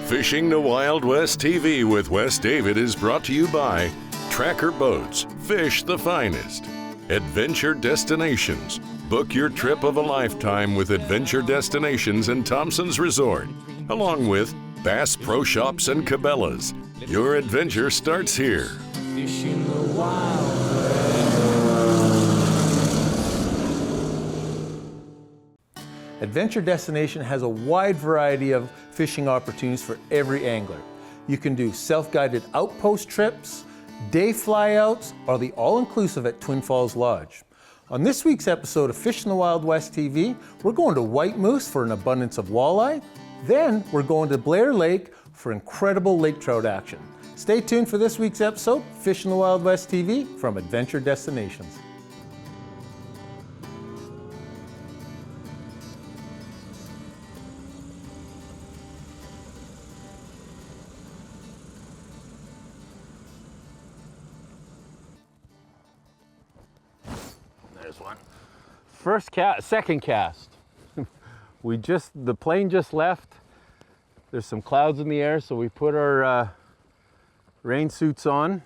Fishing the Wild West TV with Wes David is brought to you by Tracker Boats, fish the finest. Adventure Destinations. Book your trip of a lifetime with Adventure Destinations and Thompson's Resort, along with Bass Pro Shops and Cabela's. Your adventure starts here. Fishing the Wild West. Adventure Destination has a wide variety of fishing opportunities for every angler. You can do self-guided outpost trips, day flyouts, or the all-inclusive at Twin Falls Lodge. On this week's episode of Fishing the Wild West TV, we're going to White Moose for an abundance of walleye. Then we're going to Blair Lake for incredible lake trout action. Stay tuned for this week's episode, Fishing the Wild West TV from Adventure Destinations. There's one. First cast, second cast. The plane just left. There's some clouds in the air, so we put our rain suits on.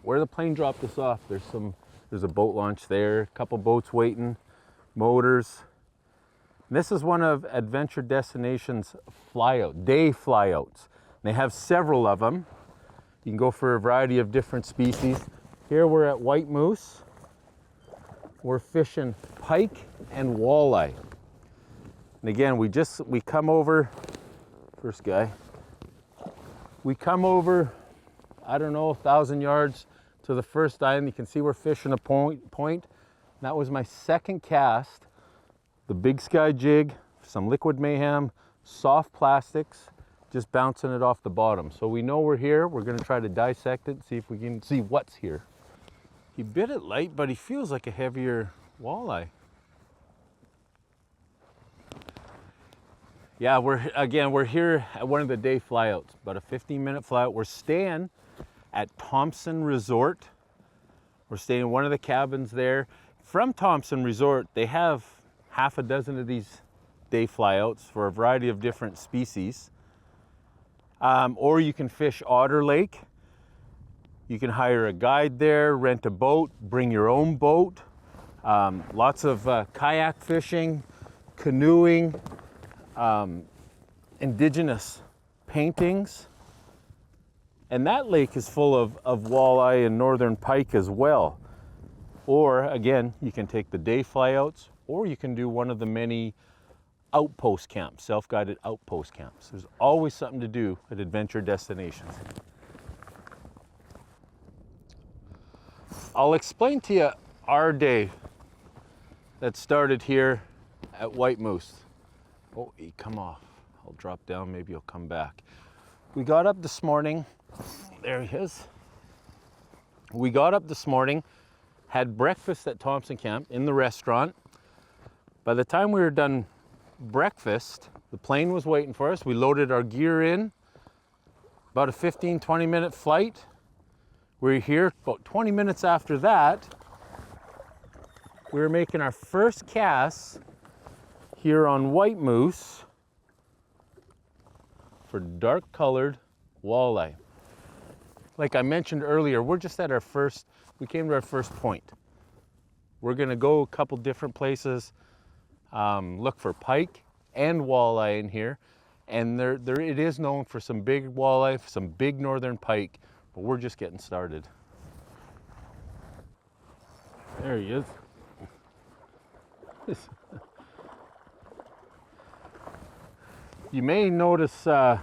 Where the plane dropped us off, there's a boat launch there, a couple boats waiting, motors. And this is one of Adventure Destination's day flyouts. They have several of them. You can go for a variety of different species. Here we're at White Moose. We're fishing pike and walleye. And again, we come over, first guy, we come over, I don't know, 1,000 yards to the first island. You can see we're fishing a point. That was my second cast. The Big Sky jig, some Liquid Mayhem, soft plastics, just bouncing it off the bottom. So we know we're here. We're gonna try to dissect it, see if we can see what's here. He bit it light, but he feels like a heavier walleye. Yeah, we're here at one of the day flyouts, about a 15-minute flyout. We're staying at Thompson Resort. We're staying in one of the cabins there. From Thompson Resort, they have half a dozen of these day flyouts for a variety of different species. Or you can fish Otter Lake. You can hire a guide there, rent a boat, bring your own boat. Lots of kayak fishing, canoeing, indigenous paintings. And that lake is full of walleye and northern pike as well. Or again, you can take the day flyouts, or you can do one of the many outpost camps, self-guided outpost camps. There's always something to do at Adventure Destinations. I'll explain to you our day that started here at White Moose. Oh, he come off. I'll drop down, maybe he'll come back. We got up this morning. There he is. We got up this morning, had breakfast at Thompson Camp in the restaurant. By the time we were done breakfast, the plane was waiting for us. We loaded our gear in. About a 15-20 minute flight. We're here about 20 minutes after that. We were making our first cast here on White Moose for dark colored walleye. Like I mentioned earlier, we're just at we came to our first point. We're gonna go a couple different places, look for pike and walleye in here. And it is known for some big walleye, some big northern pike, but we're just getting started. There he is. You may notice, got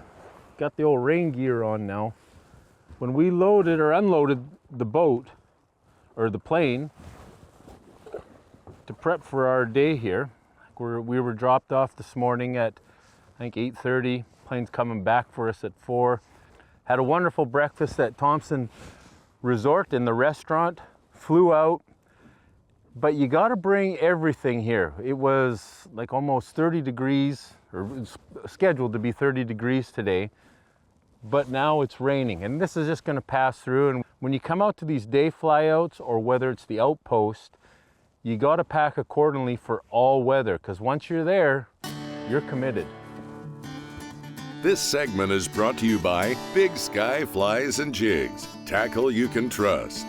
the old rain gear on now. When we loaded or unloaded the boat, or the plane, to prep for our day here, we were dropped off this morning at, I think, 8:30. Plane's coming back for us at 4. Had a wonderful breakfast at Thompson Resort in the restaurant, flew out, but you gotta bring everything here. It was like almost 30 degrees, or scheduled to be 30 degrees today, but now it's raining, and this is just gonna pass through. And when you come out to these day flyouts, or whether it's the outpost, you gotta pack accordingly for all weather, because once you're there, you're committed. This segment is brought to you by Big Sky Flies and Jigs, tackle you can trust,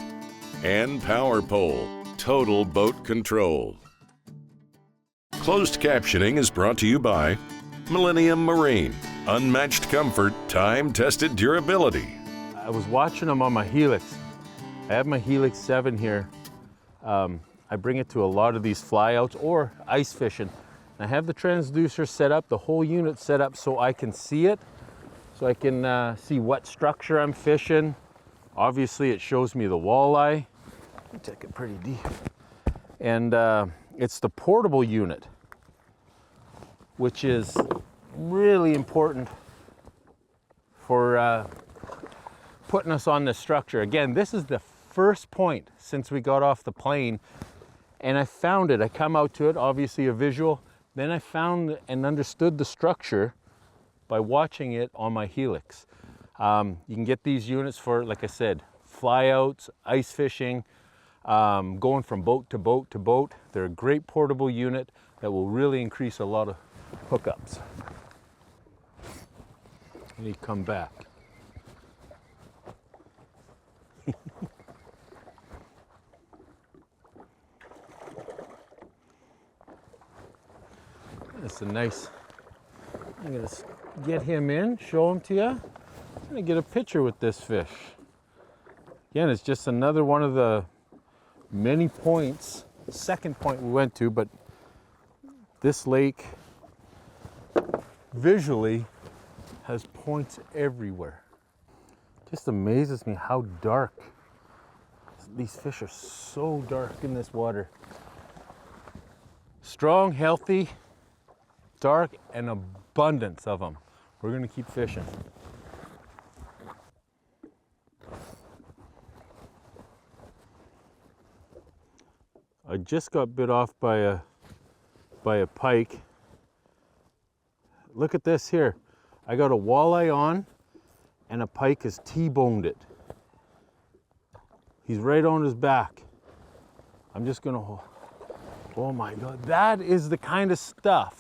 and Power Pole, total boat control. Closed captioning is brought to you by Millennium Marine, unmatched comfort, time-tested durability. I was watching them on my Helix. I have my Helix 7 here. I bring it to a lot of these flyouts or ice fishing. I have the transducer set up, the whole unit set up so I can see it, so I can see what structure I'm fishing. Obviously it shows me the walleye. Let me take it pretty deep. And it's the portable unit, which is really important for putting us on this structure. Again, this is the first point since we got off the plane, and I found it. I come out to it, obviously a visual, then I found and understood the structure by watching it on my Helix. You can get these units for, like I said, flyouts, ice fishing, going from boat to boat to boat. They're a great portable unit that will really increase a lot of hookups. And you come back. It's a nice, I'm gonna get him in, show him to you. I'm gonna get a picture with this fish. Again, it's just another one of the many points, second point we went to, but this lake visually has points everywhere. Just amazes me how dark. These fish are so dark in this water. Strong, healthy, dark, and abundance of them. We're gonna keep fishing. I just got bit off by a pike. Look at this here. I got a walleye on and a pike has T-boned it. He's right on his back. I'm just gonna, oh my God, that is the kind of stuff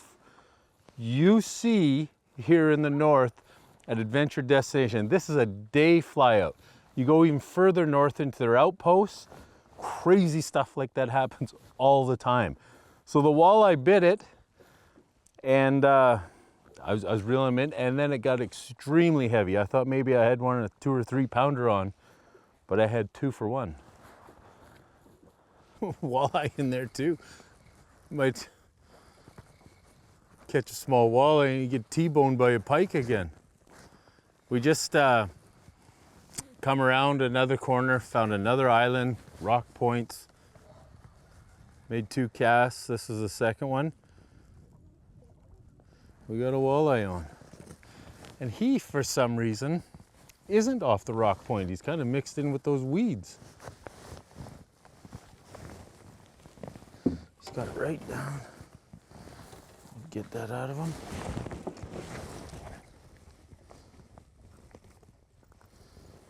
you see here in the north at adventure destination. This is a day flyout. You go even further north into their outposts, crazy stuff like that happens all the time. So the walleye bit it, and I was reeling him in, and then it got extremely heavy. I thought maybe I had one, a 2 or 3 pounder on, but I had 2 for 1. Walleye in there too. Might catch a small walleye and you get T-boned by a pike again. We just come around another corner, found another island, rock points, made 2 casts. This is the second one. We got a walleye on. And he, for some reason, isn't off the rock point. He's kind of mixed in with those weeds. He's got it right down. Get that out of him.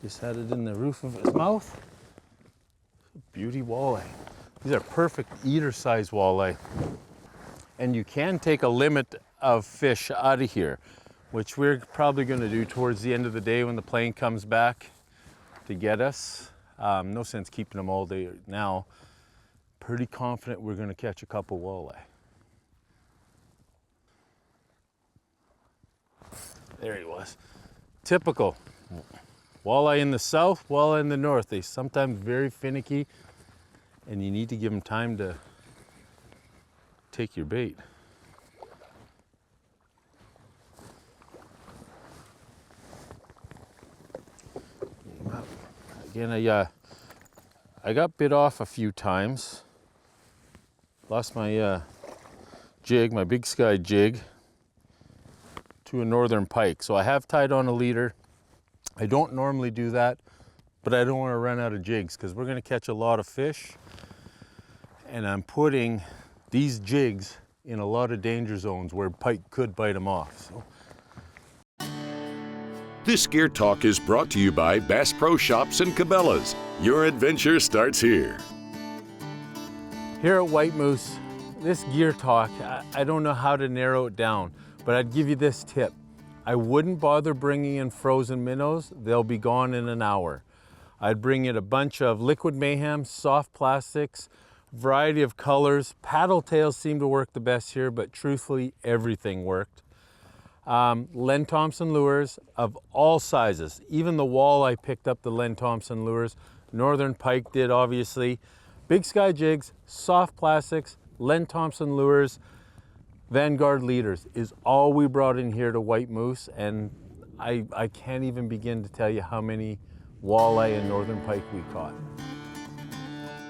Just had it in the roof of his mouth. Beauty walleye. These are perfect eater size walleye. And you can take a limit of fish out of here, which we're probably going to do towards the end of the day when the plane comes back to get us. No sense keeping them all day now. Pretty confident we're going to catch a couple walleye. There he was. Typical. Walleye in the south, walleye in the north. They sometimes very finicky, and you need to give them time to take your bait. Again, I got bit off a few times. Lost my jig, my Big Sky jig, to a northern pike. So I have tied on a leader. I don't normally do that, but I don't want to run out of jigs because we're going to catch a lot of fish. And I'm putting these jigs in a lot of danger zones where pike could bite them off. So. This Gear Talk is brought to you by Bass Pro Shops and Cabela's. Your adventure starts here. Here at White Moose, this Gear Talk, I don't know how to narrow it down, but I'd give you this tip. I wouldn't bother bringing in frozen minnows. They'll be gone in an hour. I'd bring in a bunch of liquid mayhem, soft plastics, variety of colors. Paddle tails seem to work the best here, but truthfully, everything worked. Len Thompson lures of all sizes. Even the walleye picked up the Len Thompson lures. Northern pike did, obviously. Big sky jigs, soft plastics, Len Thompson lures, Vanguard leaders is all we brought in here to White Moose, and I can't even begin to tell you how many walleye and northern pike we caught.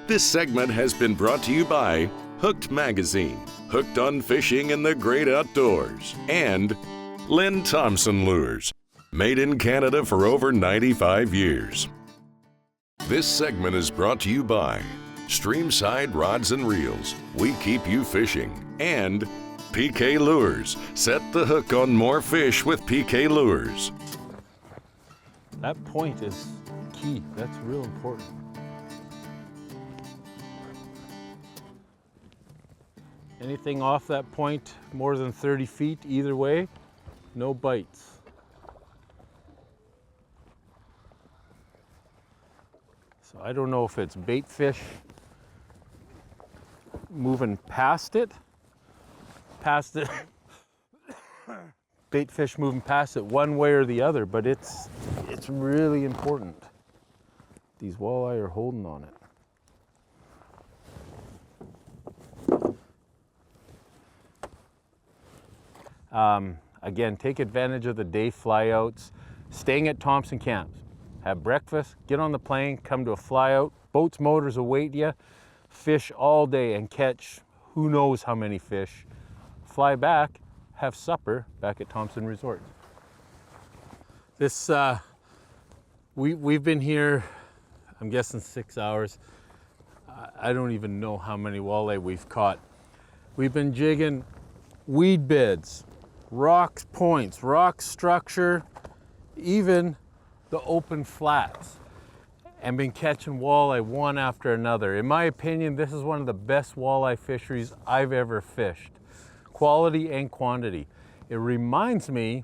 This segment has been brought to you by Hooked Magazine, hooked on fishing in the great outdoors, and Len Thompson Lures, made in Canada for over 95 years. This segment is brought to you by Streamside Rods and Reels, we keep you fishing, and PK Lures, set the hook on more fish with PK Lures. That point is key, that's real important. Anything off that point more than 30 feet either way, no bites. So I don't know if it's bait fish moving past it, bait fish moving past it one way or the other, but it's really important. These walleye are holding on it. Again, take advantage of the day flyouts, staying at Thompson camps. Have breakfast, get on the plane, come to a flyout, boats, motors await you, fish all day and catch who knows how many fish. Fly back, have supper back at Thompson Resort. This, we've been here, I'm guessing 6 hours. I don't even know how many walleye we've caught. We've been jigging weed beds, rock points, rock structure, even the open flats, and been catching walleye one after another. In my opinion, this is one of the best walleye fisheries I've ever fished. Quality and quantity. It reminds me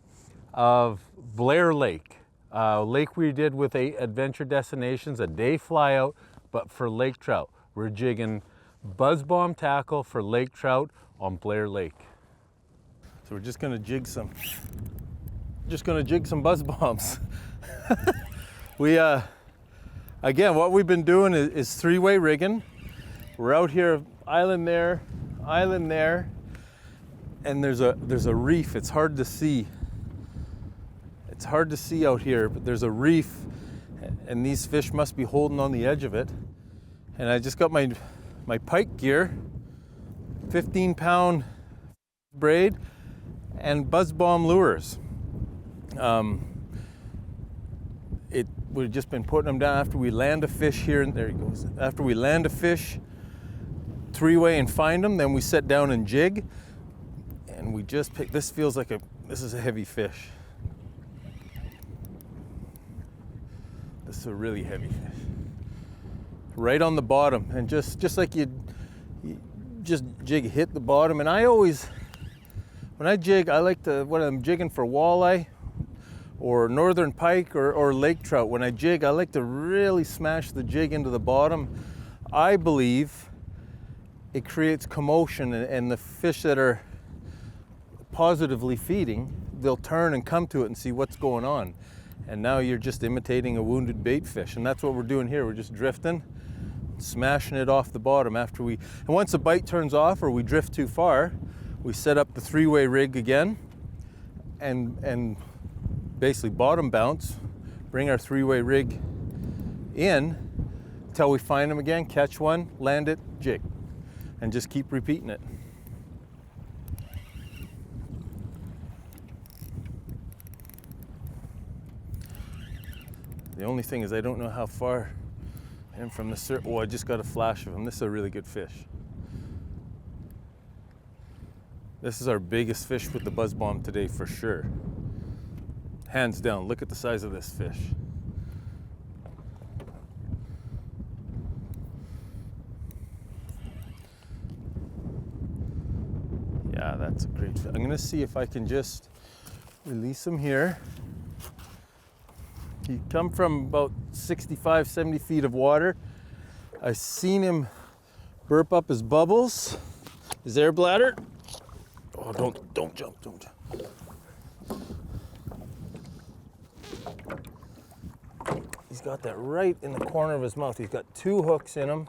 of Blair Lake, lake we did with Adventure Destinations, a day flyout, but for lake trout. We're jigging buzz bomb tackle for lake trout on Blair Lake. So we're just gonna jig some buzz bombs. We, again, what we've been doing is three-way rigging. We're out here, island there, and there's a reef. It's hard to see. It's hard to see out here, but there's a reef, and these fish must be holding on the edge of it. And I just got my pike gear, 15-pound braid, and buzz bomb lures. We've just been putting them down after we land a fish here, and there he goes. After we land a fish, three-way and find them, then we set down and jig, and we just pick. This feels like this is a heavy fish. This is a really heavy fish. Right on the bottom, and just like you just jig, hit the bottom. And I always, when I jig, I like to, when I'm jigging for walleye or northern pike or lake trout, when I jig, I like to really smash the jig into the bottom. I believe it creates commotion, and the fish that are positively feeding, they'll turn and come to it and see what's going on. And now you're just imitating a wounded bait fish, and that's what we're doing here. We're just drifting, smashing it off the bottom and once the bite turns off or we drift too far, we set up the three-way rig again and basically bottom bounce, bring our three-way rig in until we find them again, catch one, land it, jig, and just keep repeating it. The only thing is I don't know how far I am from the surf. Oh, I just got a flash of him. This is a really good fish. This is our biggest fish with the buzz bomb today for sure. Hands down, look at the size of this fish. Yeah, that's a great fish. I'm gonna see if I can just Release him here. He come from about 65, 70 feet of water. I seen him burp up his bubbles, his air bladder. Oh, don't jump. He's got that right in the corner of his mouth. He's got 2 hooks in him.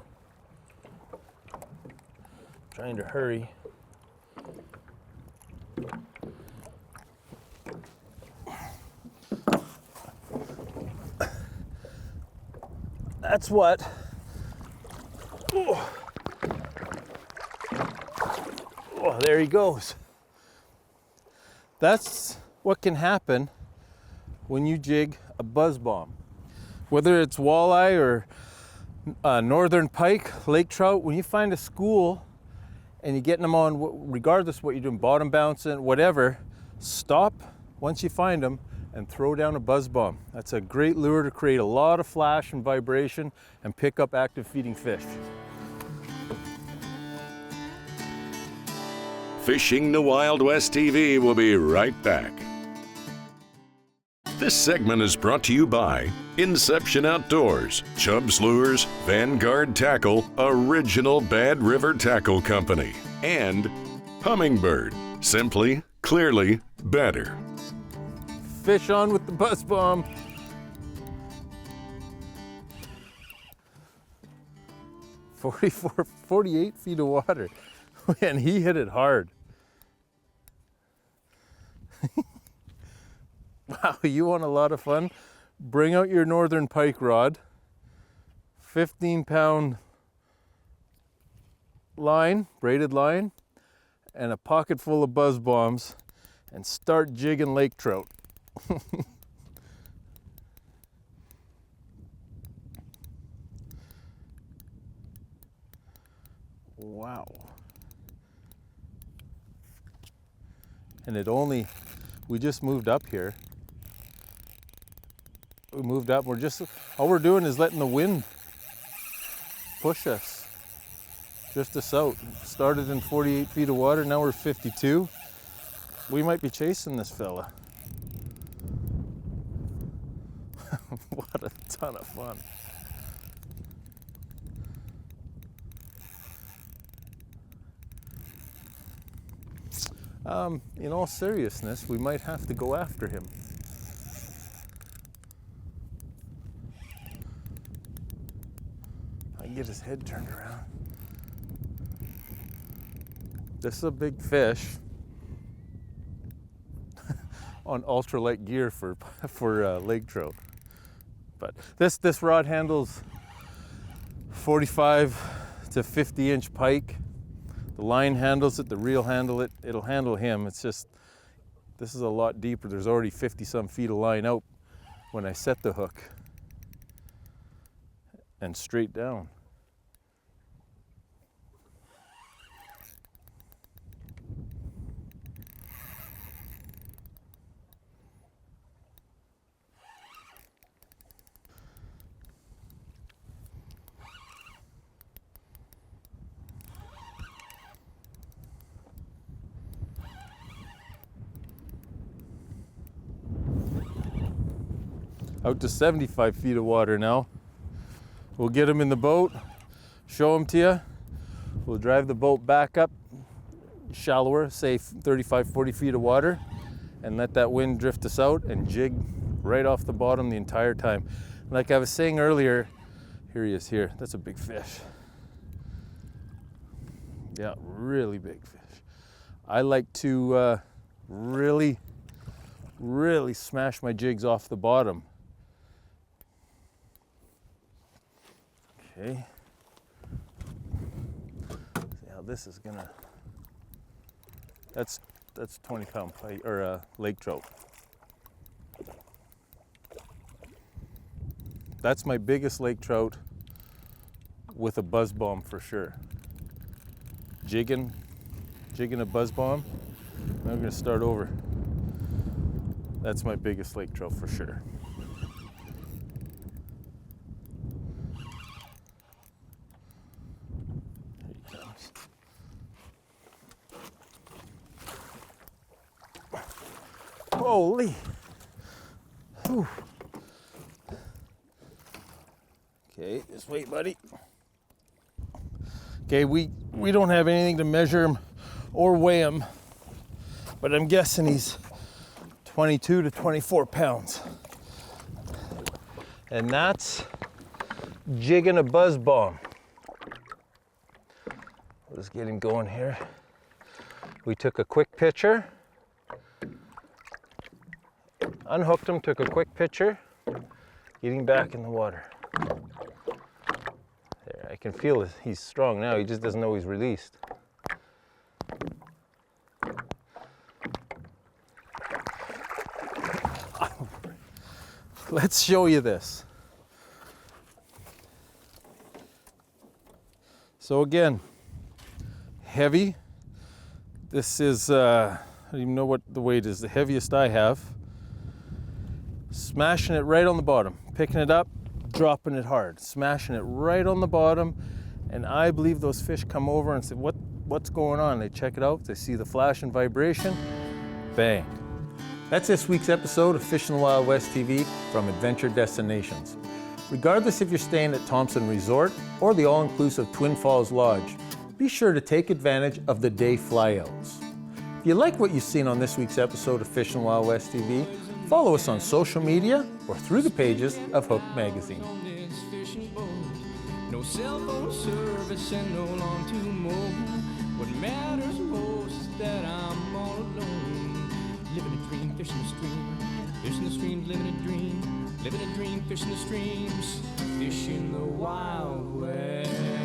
Trying to hurry. That's what. Oh, there he goes. That's what can happen when you jig a buzz bomb. Whether it's walleye or northern pike, lake trout, when you find a school and you're getting them on, regardless of what you're doing, bottom bouncing, whatever, stop once you find them and throw down a buzz bomb. That's a great lure to create a lot of flash and vibration and pick up active feeding fish. Fishing the Wild West TV will be right back. This segment is brought to you by Inception Outdoors, Chubb's Lures, Vanguard Tackle, Original Bad River Tackle Company, and Humminbird. Simply, clearly, better. Fish on with the buzz bomb. – 48 feet of water. And he hit it hard. Wow, you want a lot of fun? Bring out your northern pike rod, 15-pound line, braided line, and a pocket full of buzz bombs, and start jigging lake trout. Wow. And we just moved up here. We moved up, all we're doing is letting the wind push us, drift us out. Started in 48 feet of water, now we're 52. We might be chasing this fella. What a ton of fun. In all seriousness, we might have to go after him. I can get his head turned around. This is a big fish on ultralight gear for lake trout. But this rod handles 45 to 50 inch pike. The line handles it, the reel handle it, it'll handle him. It's just, this is a lot deeper. There's already 50 some feet of line out when I set the hook. And straight down. Out to 75 feet of water now. We'll get him in the boat, show him to you. We'll drive the boat back up shallower, say 35, 40 feet of water, and let that wind drift us out and jig right off the bottom the entire time. Like I was saying earlier, here he is here. That's a big fish. Yeah, really big fish. I like to really smash my jigs off the bottom. Okay. See how this is gonna. That's 20-pound pike or lake trout. That's my biggest lake trout with a buzz bomb for sure. Jigging a buzz bomb. I'm gonna start over. That's my biggest lake trout for sure. Holy. Whew. Okay, just wait, buddy. Okay, we don't have anything to measure him or weigh him, but I'm guessing he's 22 to 24 pounds. And that's jigging a buzz bomb. Let's get him going here. We took a quick picture, unhooked him, took a quick picture, getting back in the water. There, I can feel he's strong now, he just doesn't know he's released. Let's show you this. So again, heavy. This is, I don't even know what the weight is, the heaviest I have. Smashing it right on the bottom, picking it up, dropping it hard, smashing it right on the bottom, and I believe those fish come over and say, what's going on? They check it out, they see the flash and vibration, bang. That's this week's episode of Fish in the Wild West TV from Adventure Destinations. Regardless if you're staying at Thompson Resort or the all-inclusive Twin Falls Lodge, be sure to take advantage of the day flyouts. If you like what you've seen on this week's episode of Fish in the Wild West TV, follow us on social media or through the pages of Hook Magazine. No cell phone service and no lawn to mow. What matters most is that I'm all alone. Living a dream, fishing the stream. Fishing the streams, living a dream. Living a dream, fishing the streams. Fishing the Wild West.